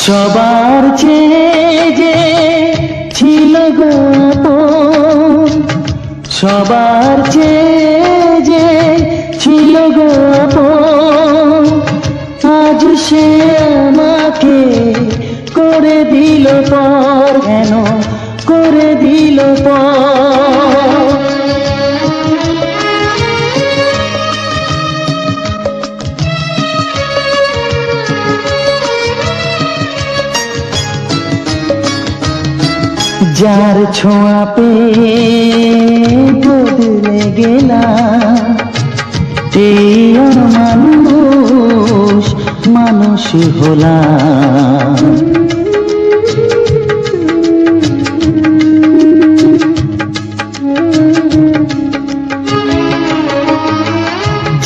সবার চেয়ে যে ছিল গো আপন, সবার চেয়ে যে ছিল গো আপন, আজ সে আমাকে করে দিল পর, কেন করে দিল পর। যার ছোঁয়া পেয়ে বদলে গেলাম, এই মানুষ মানুষ হলাম।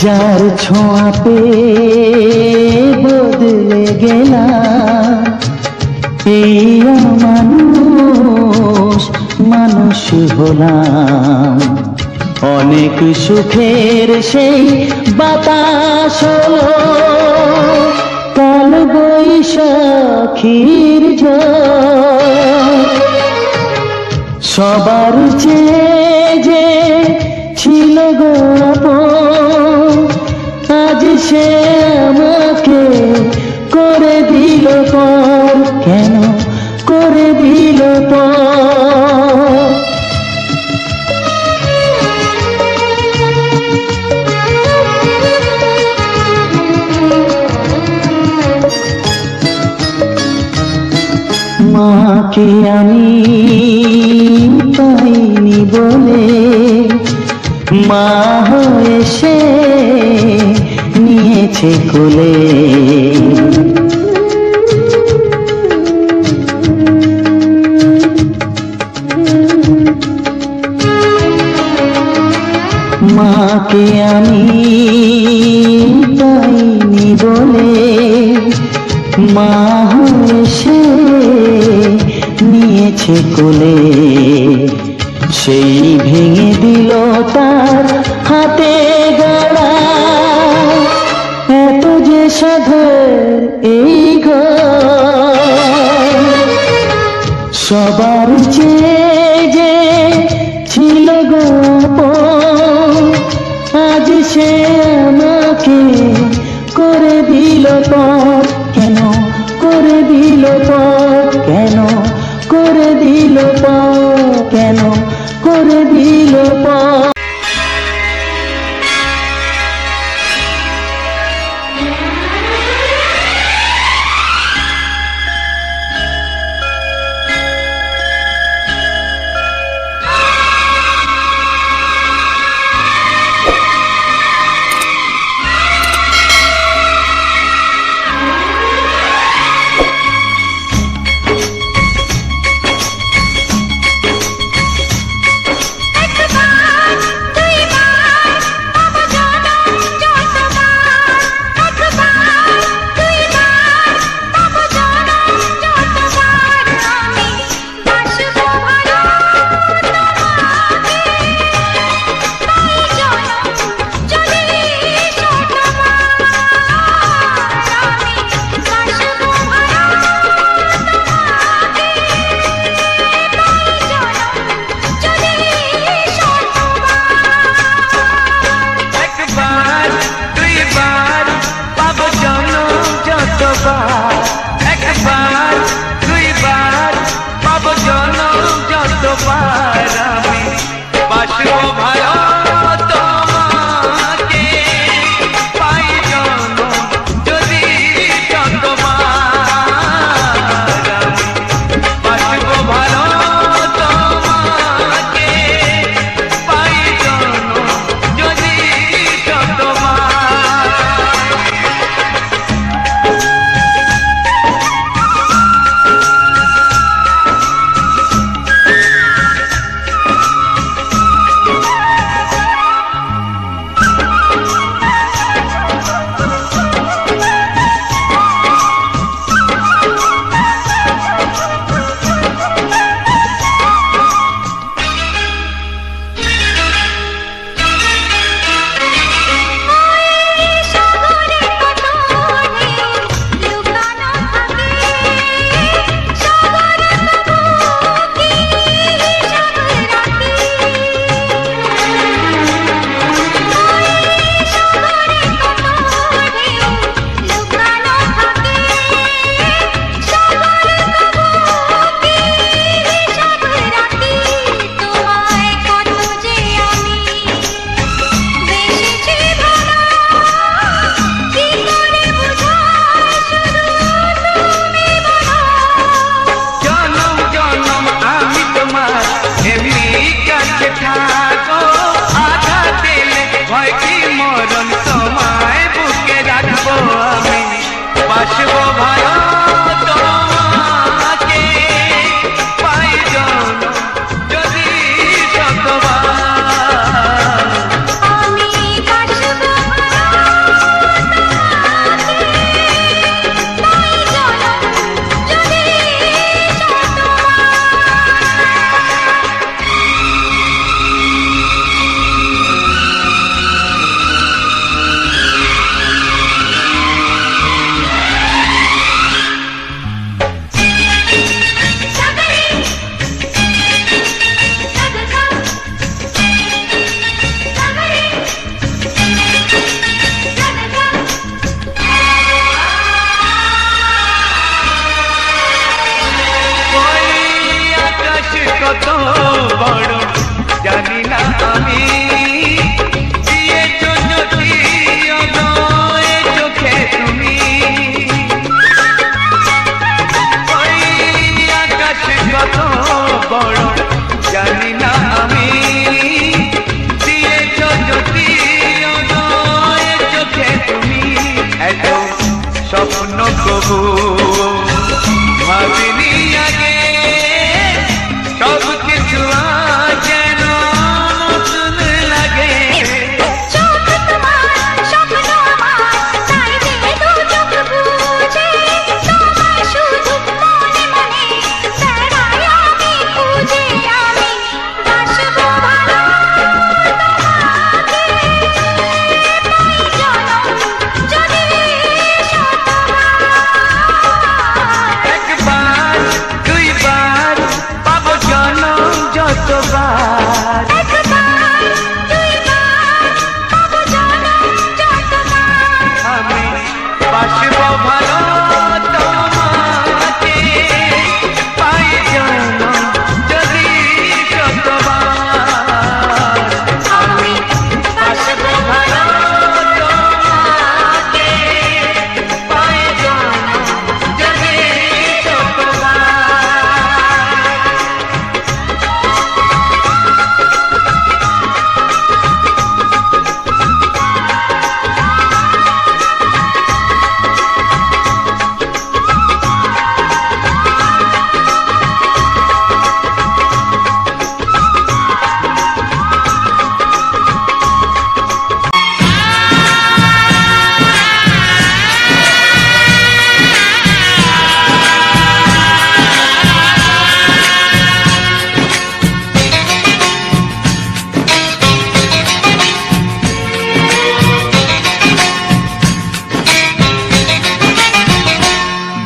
যার ছোঁয়া পেয়ে বদলে গেলাম, এই মানুষ মানুষ হলাম। অনেক সুখের সেই বাতাস হলো কাল বৈশাখীর ঝড়। সবার চেয়ে যে ছিল গো আপন, আজ সে আমাকে করে দিল পর, কেন করে দিল পর। মাকে আমি পাইনি বলে মা হয়ে সে নিয়েছে কোলে। মাকে আমি পাইনি বলে মা হয়ে সে নিয়েছে কোলে। সেই ভেঙে দিল তার হাতে গড়া এত যে সাধের এই ঘর। সবার চেয়ে যে ছিল গো আপন, আজ সে আমাকে করে দিল পর, কেন করে দিল পর, কেন করে দিল পর, কেন করে দিল পর। তবু ভাবিনি আগে সব কিছু যেন নতুন লাগে। চোখ তোমার স্বপ্ন আমার, তাই যে দু চোখ বুঝে তোমায় শুধু মনে মনে বেড়াই আমি খুঁজে। আমি বাসবো ভালো তোমাকে, পাই জনম যদি শতবার। একবার দুইবার পাবো জনম যতবার। একবার দুইবার পাবো জনম যতবার। আমি বাসবো ভালো তোমাকে, পাই জনম যদি শতবার। আমি বাসবো ভালো তোমাকে, পাই জনম যদি শতবার।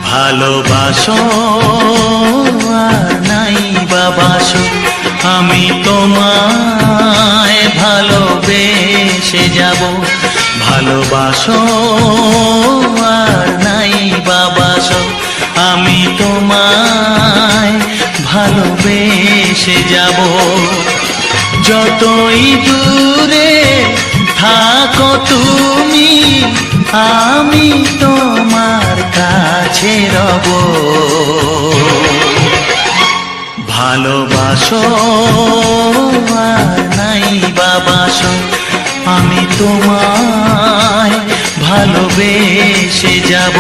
ভালোবাসো আর নাই বাবাসো, আমি তোমায় ভালোবেসে যাব। ভালোবাসো আর নাই বাবাসো, আমি তোমায় ভালোবেসে যাব। যতই দূরে থাকো তুমি, আমি তোমার কাছে রব। ভালোবাসো আর নাই বাবাসো, আমি তোমায় ভালোবেসে যাব।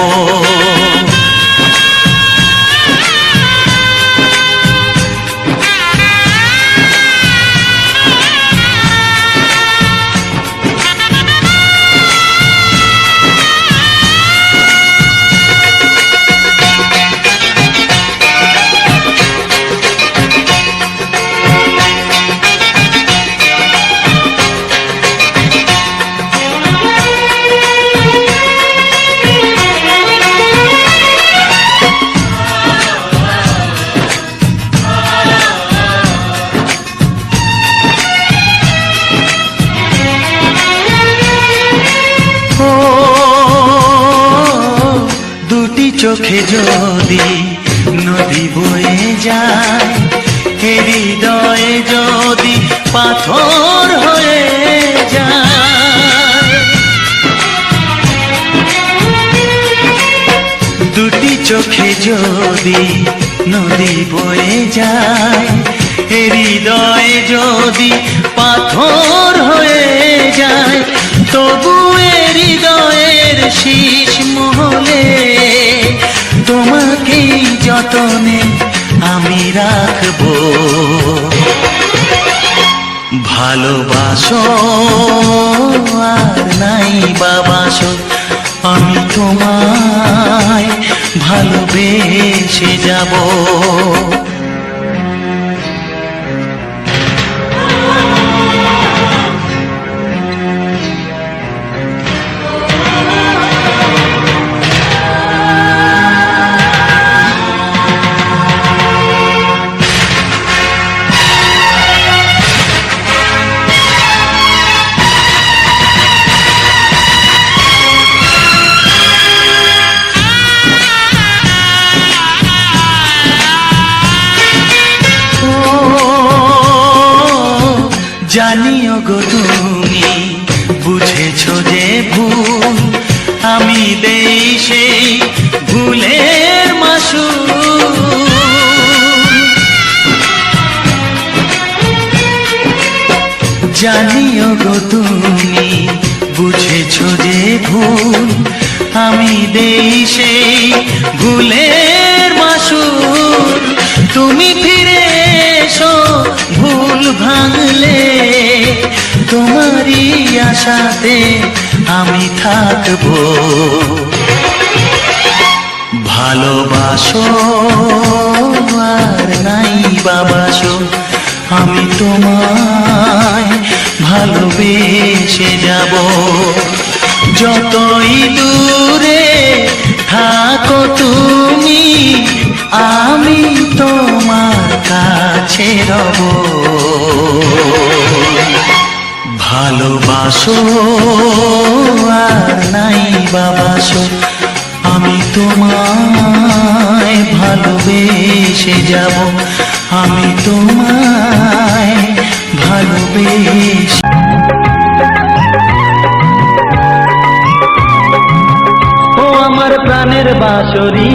দুটি চোখে যদি নদী বয়ে যায়, হৃদয়ে যদি পাথর হয়ে যায়। দুটি চোখে যদি নদী বয়ে যায়, হৃদয়ে যদি পাথর হয়ে যায়, তবু হৃদয়ের শীষ মহলে তোমাকে যতনে আমি রাখবো। ভালোবাসো আর নাই বাবাসো, আমি তোমায় ভালোবেসে যাব। জানিও গো তুমি বুঝেছো যে ভুল, আমি দেই সেই ভুলের মাসুল। জানিও গো তুমি বুঝেছো যে ভুল, আমি দেই সেই ভুলের মাসুর। তুমি ফিরে এসো ভুল ভাঙলে, তোমারই আশাতে আমি থাকবো। ভালোবাসো আর নাই বাবাসো, আমি তোমায় ভালোবেসে যাব। যতই দূরে থাকো তুমি, আমি তোমার কাছে রব। ভালোবাসো আর নাই বাবাসো, আমি তোমায় ভালোবেসে যাব। আমি তোমায় ভালোবেসে। ও আমার প্রাণের বাঁশরি,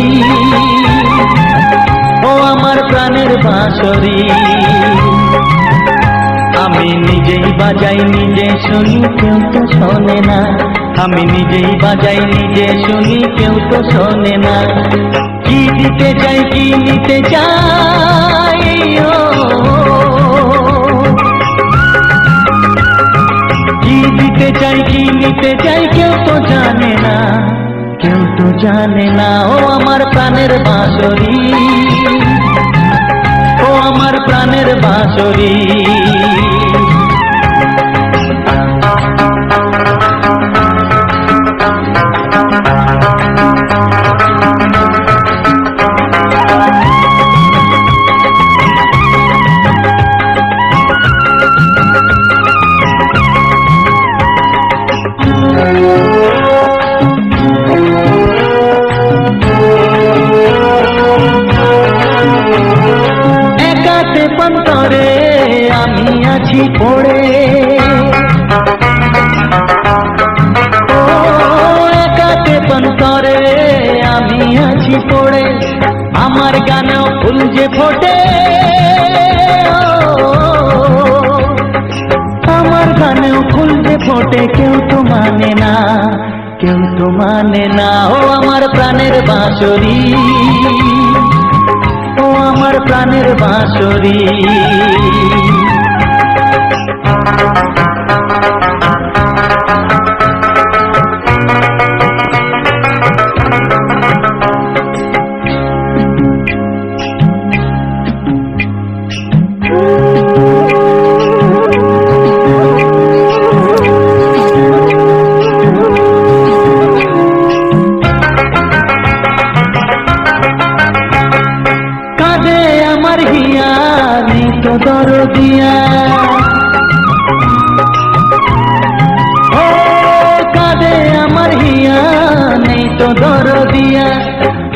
ও আমার প্রাণের বাঁশরি, আমি নিজেই বাজাই নিজে শুনি, কেউ তো শোনে না। আমি নিজেই বাজাই নিজে শুনি, কেউ তো শোনে না। কি দিতে চাই কি নিতে চাই, কি দিতে চাই কি নিতে চাই, কেউ তো জানে না, কেউ তো জানে না। ও আমার প্রাণের বাঁশরি, ও আমার প্রাণের বাঁশরি। একাতে পন্তরে আমি আছি পড়ে, ও একাতে পন্তরে আমি আছি পড়ে। আমার গানেও ফুল যে ফোটে, আমার গানেও ফুল যে ফোটে, কেউ তো মানে না, কেউ তো মানে না। ও আমার প্রাণের বাঁশরি, ও আমার প্রাণের বাঁশরি। কাঁদে আমার হিয়া নেই তো দরদিয়া, ও কাঁদে আমার হিয়া নেই তো দরদিয়া।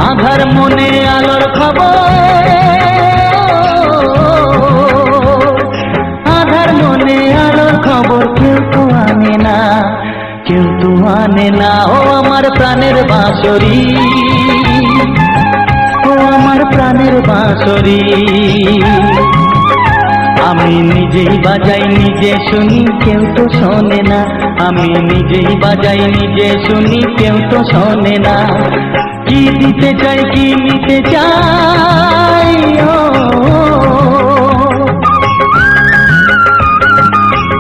আধার মনে আলোর খবর, আধার মনে আলোর খবর, কেউ তো আনে না, কেউ তো আনে না। ও আমার প্রাণের বাঁশরি, ও আমার প্রাণের বাঁশরি। আমি নিজেই বাজাই নিজে শুনি, কেউ তো শোনে না। আমি নিজেই বাজাই নিজে শুনি, কেউ তো শোনে না। কি দিতে চাই কি নিতে চাই,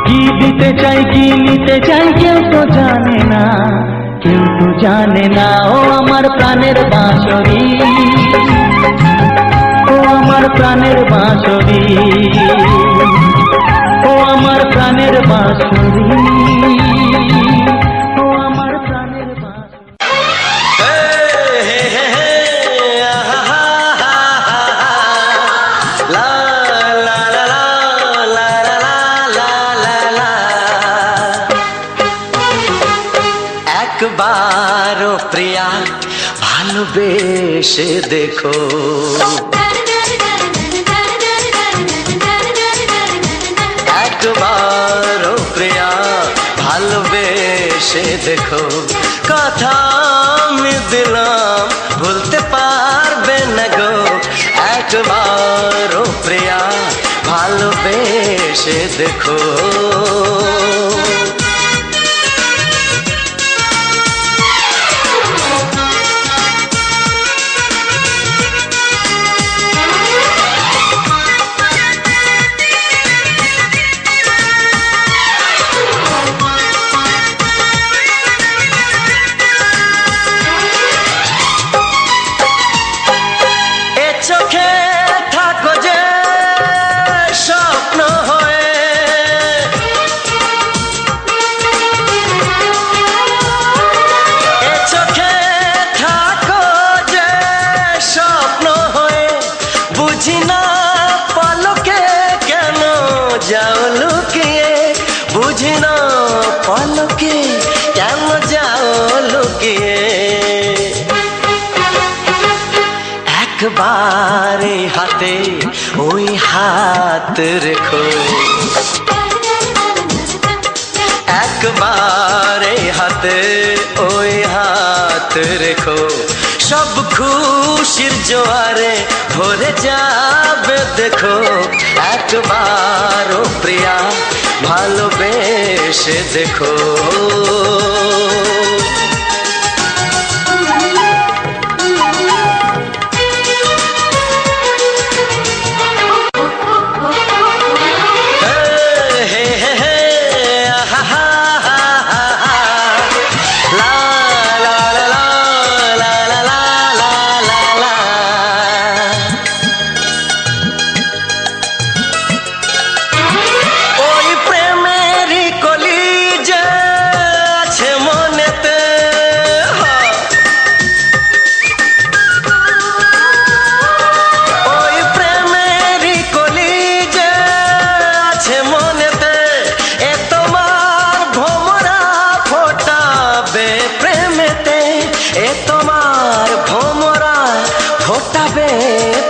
কি দিতে চাই কি নিতে চাই, কেউ তো জানে না, কেউ তো জানে না। ও আমার প্রাণের বাঁশরি, ও আমার প্রাণের বাঁশরি, ও আমার প্রাণের বাঁশরি, ও আমার প্রাণের বাঁশরি। একবারও প্রিয়া ভালোবেসে দেখো, একবারও প্রিয়া ভালোবেসে দেখো। কথা আমি দিলাম ভুলতে পারবে না গো, একবারও প্রিয়া ভালোবেসে দেখো। হাতে ওই হাত রেখো, একবার এই হাতে ওই হাত রেখো, সব খুশির জোয়ারে ভরে যাবে দেখো, একবার ও প্রিয়া ভালোবেসে দেখো।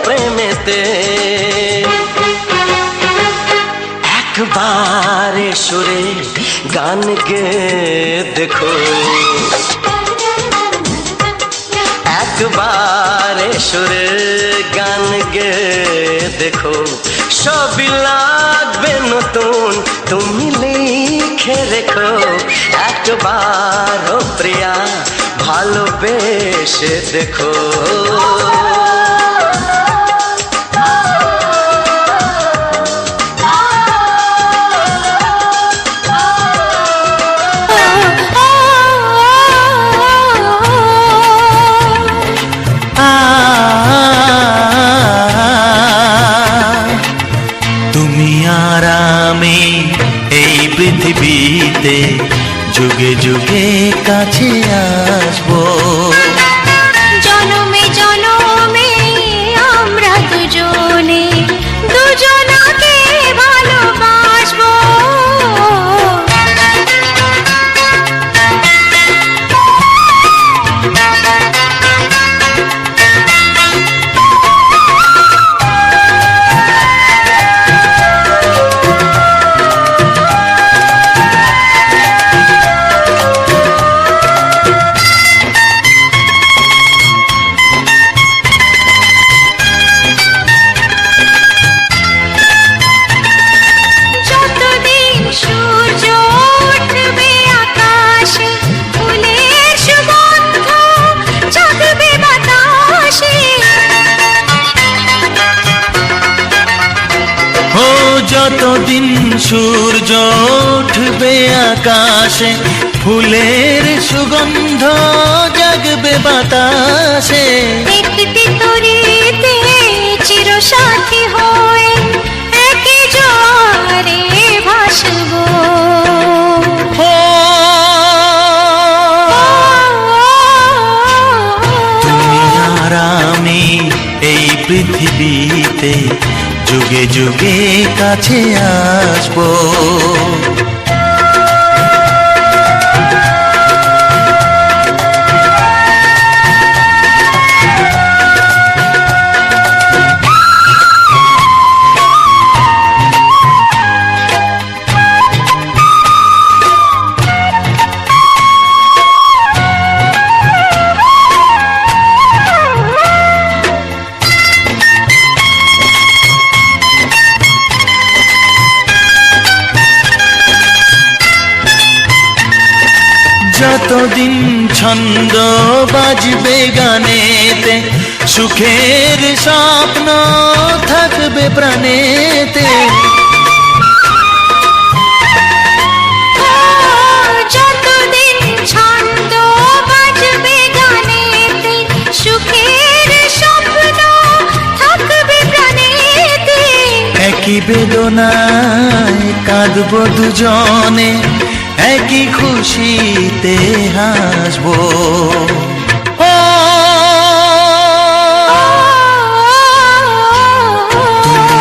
প্রেমেতে একবার সুরে গান গে দেখো, একবার সুরে গান গে দেখো, সবই লাগবে নতুন তুমি লিখে রেখো, একবার ও প্রিয়া ভালোবেসে দেখো। তুমি আর আমি এই পৃথিবীতে যুগে যুগে কাছে আসবো, জনমে জনমে আমরা দুজনে দুজনাকে ভালোবাসবো। যতদিন সূর্য উঠবে আকাশে, ফুলের সুগন্ধ জাগবে বাতাসে, একটি তরিতে চিরসাথী হয়ে একই জোয়ারে ভাসবো। তুমি আর আমি এই পৃথিবীতে যুগে যুগে কাছে আসবো। যতদিন ছন্দ বাজবে গানেতে, সুখের স্বপ্ন থাকবে প্রাণেতে, যতদিন ছন্দ বাজবে গানেতে, সুখের স্বপ্ন থাকবে প্রাণেতে, একই বেদনায় কাঁদবো দুজনে, একই খুশিতে হাসবো। তুমি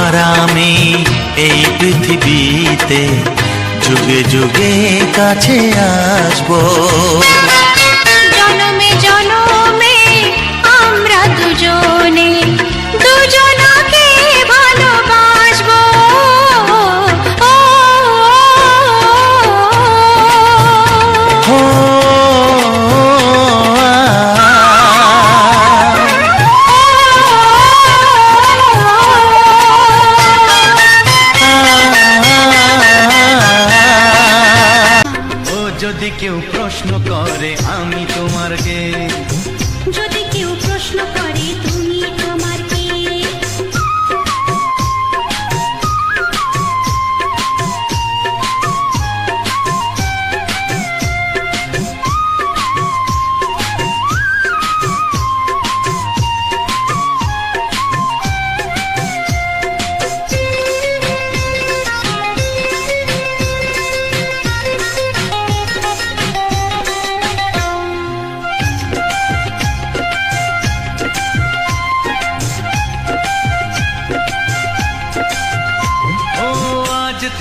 আর আমি এই পৃথিবীতে যুগে যুগে কাছে আসবো, জনমে জনমে আমরা দুজনে দুজনে যদি কেউ প্রশ্ন করে আমি তোমার কে, যদি কেউ প্রশ্ন করে তুমি আমার কে,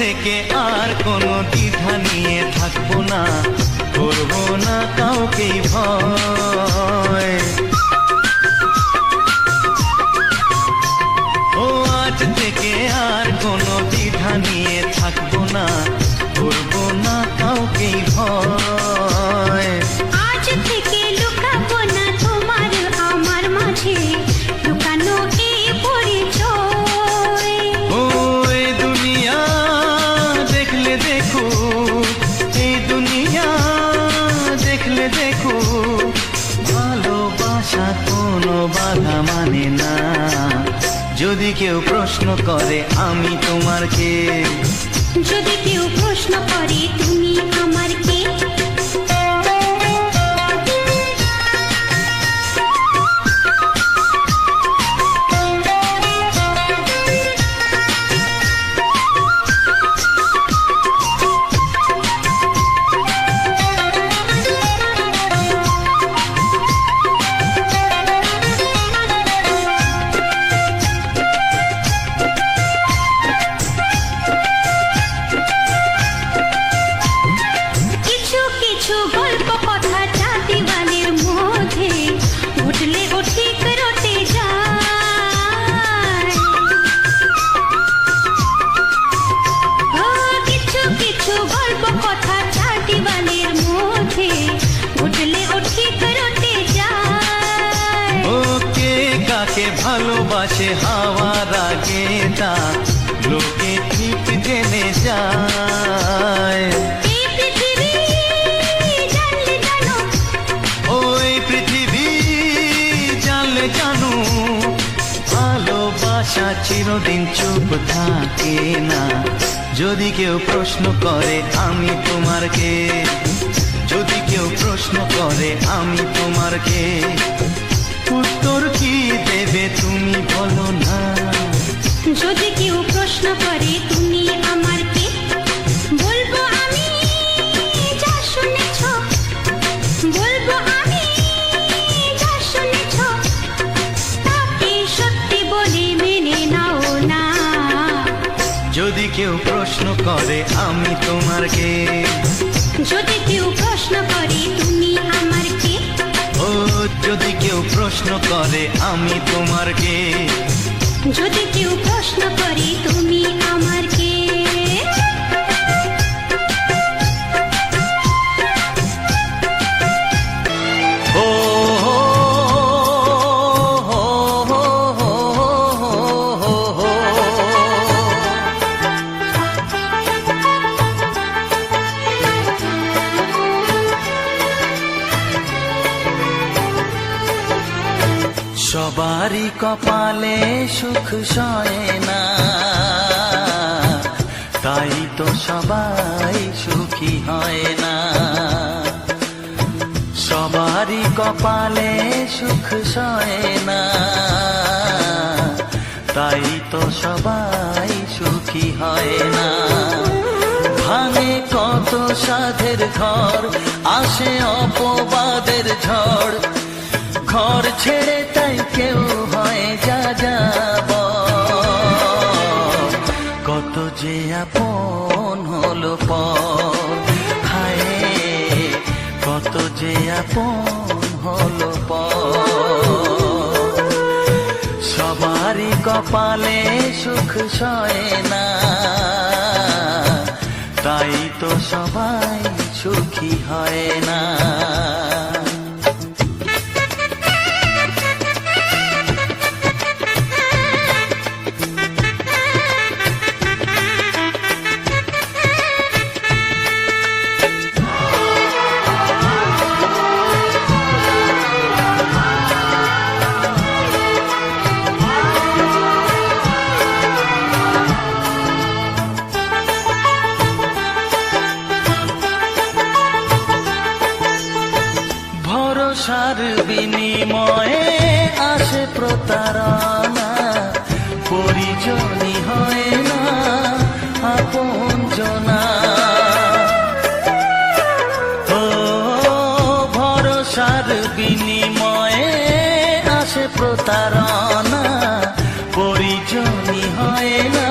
থেকে আর কোনো দ্বিধা নিয়ে থাকবো না, করবো না কাউকেই ভয়। ও আজ থেকে আর কোনো দ্বিধা নিয়ে থাকবো না, করবো না কাউকেই ভয়। আজ থেকে লুকাবো না তোমার আমার মাঝে লুকানো এই পরিচয়। ও এই দুনিয়া দেখলে দেখো, এই দুনিয়া দেখলে দেখো, ভালোবাসা কোনো বাধা মানে না। যদি কেউ প্রশ্ন করে আমি তোমার কে, যদি কেউ প্রশ্ন করে তুমি আমার কে, ভালোবাসে হাওয়ার আগে তা লোকে ঠিক জেনে যায়। ওই পৃথিবী জানলে জানো, ভালোবাসা চিরদিন চুপ থাকে না। যদি কেউ প্রশ্ন করে আমি তোমার কে, যদি কেউ প্রশ্ন করে আমি তোমার কে, উত্তর কি দেবে তুমি বলো না। যদি কেউ প্রশ্ন করে তুমি আমার কে, বলবো আমি যা শুনেছ, বলবো আমি যা শুনেছ, তাকে সত্যি বলে মেনে নাও না। যদি কেউ প্রশ্ন করে আমি তোমার কে, যদি কেউ প্রশ্ন করে তুমি আমার কে, ও যদি কেউ প্রশ্ন করে আমি তোমার কে, যদি কেউ প্রশ্ন করে তুমি আমার কে। ও সবারই কপালে সুখ সয় না, তাই তো সবাই সুখী হয় না। সবারই কপালে সুখ সয় না, তাই তো সবাই সুখী হয় না। ভাঙে কত সাধের ঘর, আসে অপবাদের ঝড়, ঘর ছেড়ে তাই কেউ হয় যা যাব। কত যে আপন হলো পর, হায় কত যে আপন হলো পর। সবারই কপালে সুখ সয় না, তাই তো সবাই সুখী হয় না। হয় না আপনজনা। ও ভরসার বিনিময়ে আসে প্রতারণা, পরিজনই হয় না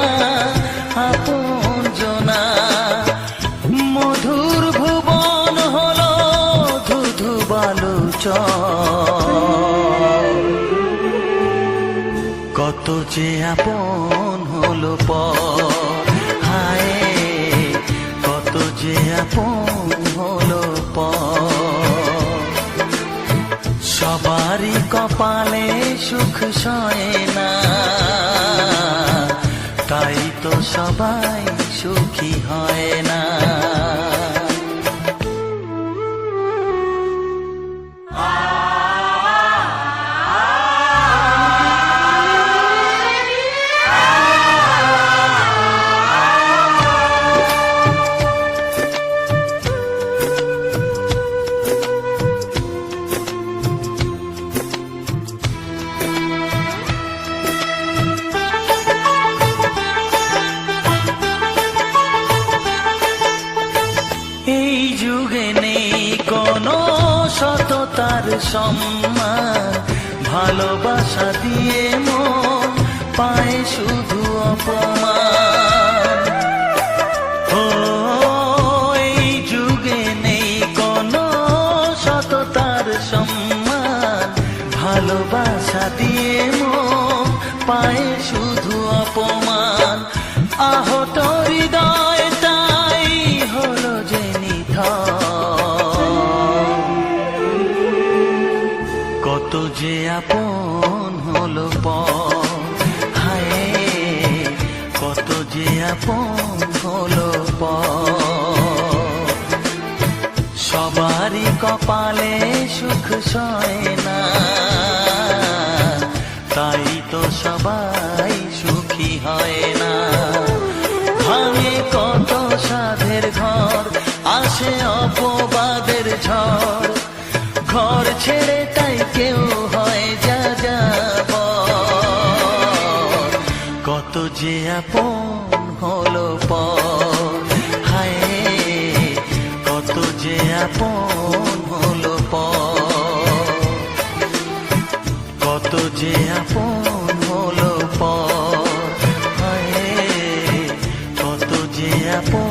আপনজনা। মধুর ভুবন হলো ধুধু বালুচর, কত যে আপন হলো পর, হায় কত যে আপন হলো পর। সবারই কপালে সুখ সয় না, তাই তো সবাই সুখী হয় না। এই যুগে নেই কোনো সততার সম্মান, ভালোবাসা দিয়ে মন পায় শুধু অপমান। ও এই যুগে নেই কোনো সততার সম্মান, ভালোবাসা দিয়ে মন পায় শুধু অপমান। আহত হৃদয়টাই হলো যে নিথর, কত যে আপন হলো পর, হায় কত যে আপন হলো পর। সবারই কপালে সুখ সয় না, তাই তো সবাই সুখী হয় না। ভাঙে কত সাধের ঘর, আসে অপবাদের ঝড়, ঘর ছেড়ে তাই কেউ হয় যা যাবর। কত যে আপন হলো পর, হায় কত যে আপন হলো পর, কত যে আপন হলো পর, হায় কত যে আপন।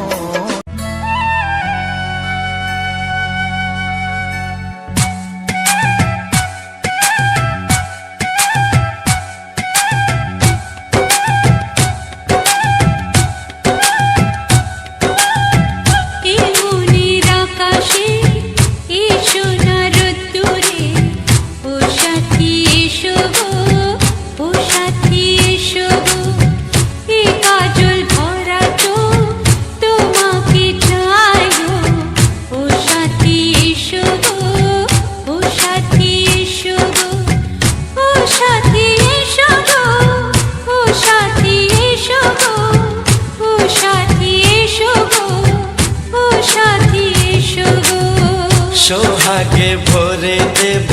সোহাগে ভরে দেব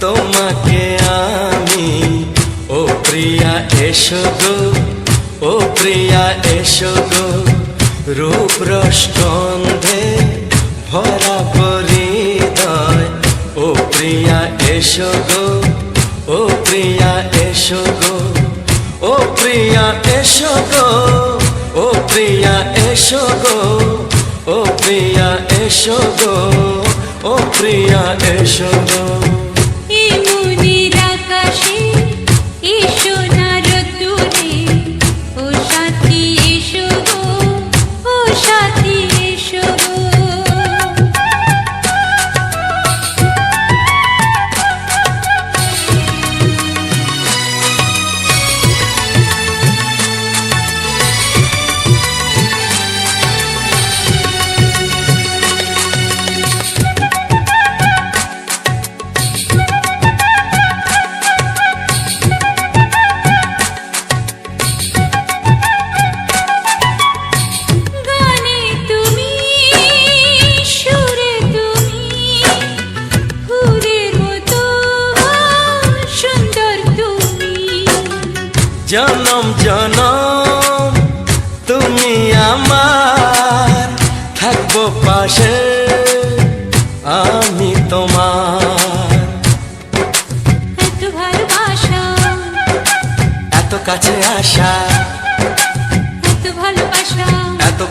তোমাকে আমি, ও প্রিয়া এসো গো, ও প্রিয়া এসো গো। রূপ রসগন্ধে ভরা হৃদয়, ও প্রিয়া এসো গো, ও প্রিয়া এসো গো, ও প্রিয়া এসো গো, ও প্রিয়া এসো গো, ও প্রিয়া এসো গো, ও প্রিয়া এসো গো।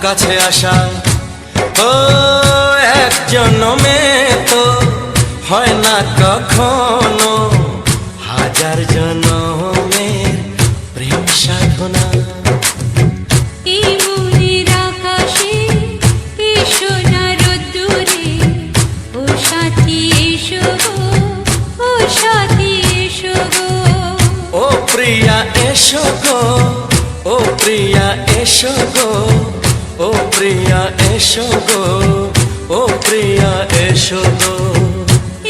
কাছে আসা ও এক জন্মে তো হয় না কখনো, হাজার জন্মের প্রেম সাধনা। এই মনের আকাশে এসো না রোদ্দুরে, ও সাথী এসো গো, ও সাথী এসো গো। ও প্রিয়া এসো গো, ও প্রিয়া এসো গো, ও প্রিয়া এসো গো, ও প্রিয়া এসো গো।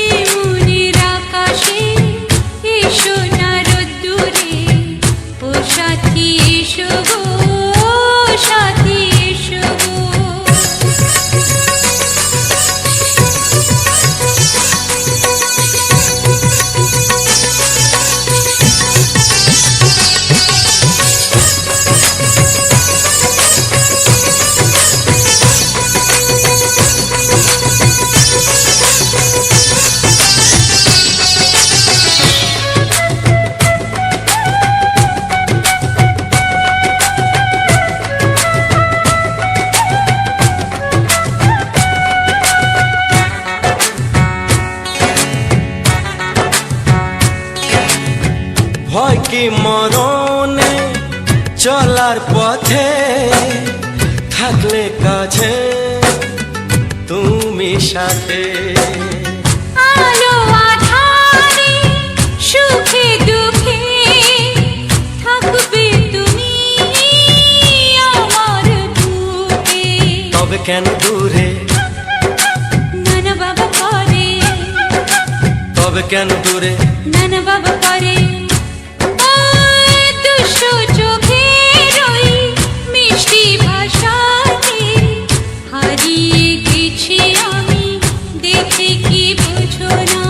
এই মনের আকাশে এসো না রোদ্দুরে, ও সাথী এসো গো, ও সাথী এসো গো। ভয় কি মরণে চলার পথে, থাকলে কাছে তুমি সাথে। আলো আঁধারে সুখে দুঃখে থাকবে তুমি আমার বুকে। তবে কেন দূরে, নানা বাবা করে, তবে কেন দূরে, নানা বাবা করে। ওই দুশো চোখের ওই মিষ্টি ভাষাতে হারিয়ে গেছি আমি, দেখে কি বুঝো না।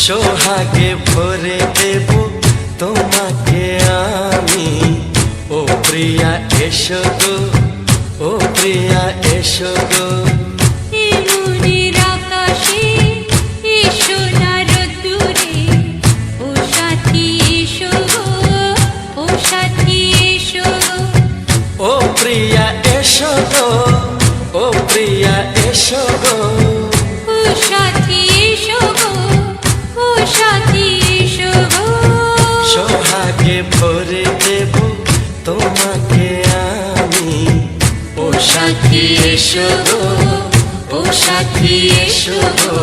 সোহাগে ভরে দেব তোমাকে আমি, ও প্রিয়া এসো গো, ও প্রিয়া এসো গো। এই মনের আকাশে এসো না রোদ্দুরে, ও সাথী এসো গো, ও সাথী এসো গো। ও প্রিয়া এসো গো, ও প্রিয়া এসো গো। ও সাথী এসো গো, ও সাথী এসো গো। সোহাগে ভরে দেব তোমাকে আমি, ও সাথী এসো গো, ও সাথী এসো গো,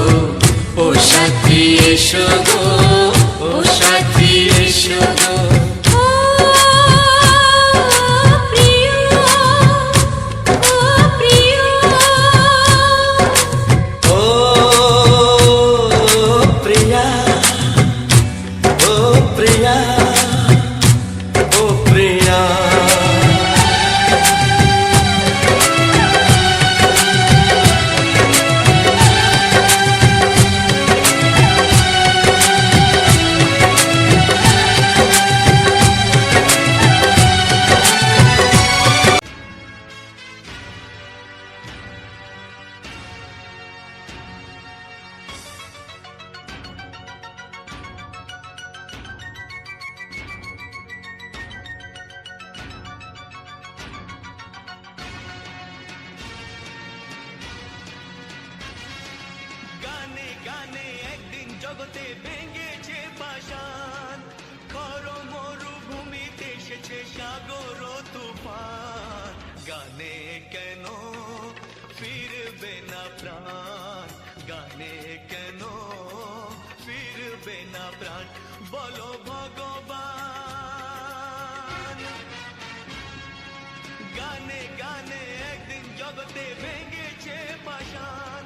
ও সাথী এসো গো, ও সাথী এসো গো। ও প্রিয়, ও প্রিয়, ও প্রিয়া, ও প্রিয়া, ও প্রিয়া। গানে গানে একদিন জগতে ভেঙেছে পাষাণ, খর মরুভূমিতে এসেছে সাগর তুফান। গানে কেন ফিরবে না প্রাণ, গানে কেন ফিরবে না প্রাণ, বলো ভগবান। গানে গানে একদিন জগতে ভেঙেছে পাষাণ,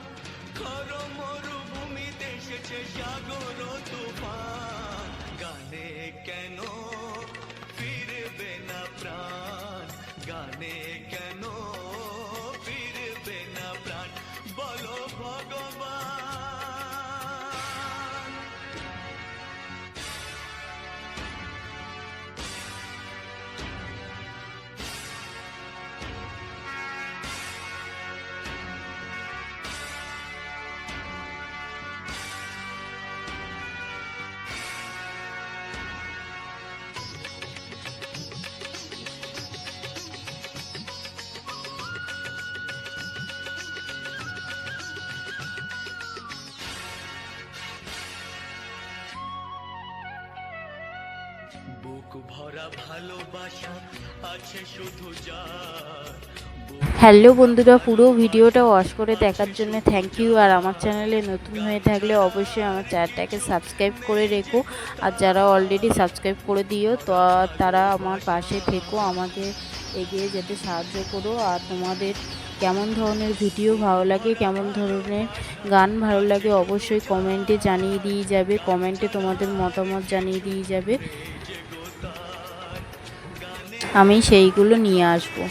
খর মরুভূমিতে এসেছে সাগর তুফান। গানে কেন ফিরবে না প্রাণ, গানে কেন ফিরবে না প্রাণ, বলো ভগবান। ভরা ভালোবাসা আছে শুধু যার হ্যালো বন্ধুরা, পুরো ভিডিওটা ওয়াচ করে দেখার জন্য থ্যাংক ইউ। আর আমার চ্যানেলে নতুন হয়ে থাকলে অবশ্যই আমার চ্যানেলটাকে সাবস্ক্রাইব করে রেখো, আর যারা অলরেডি সাবস্ক্রাইব করে দিও তো তারা আমার পাশে থেকো, আমাকে এগিয়ে যেতে সাহায্য করো। আর তোমাদের কেমন ধরনের ভিডিও ভালো লাগে, কেমন ধরনের গান ভালো লাগে অবশ্যই কমেন্টে জানিয়ে দিয়ে যাবে, কমেন্টে তোমাদের মতামত জানিয়ে দিয়ে যাবে, আমি সেইগুলো নিয়ে আসবো।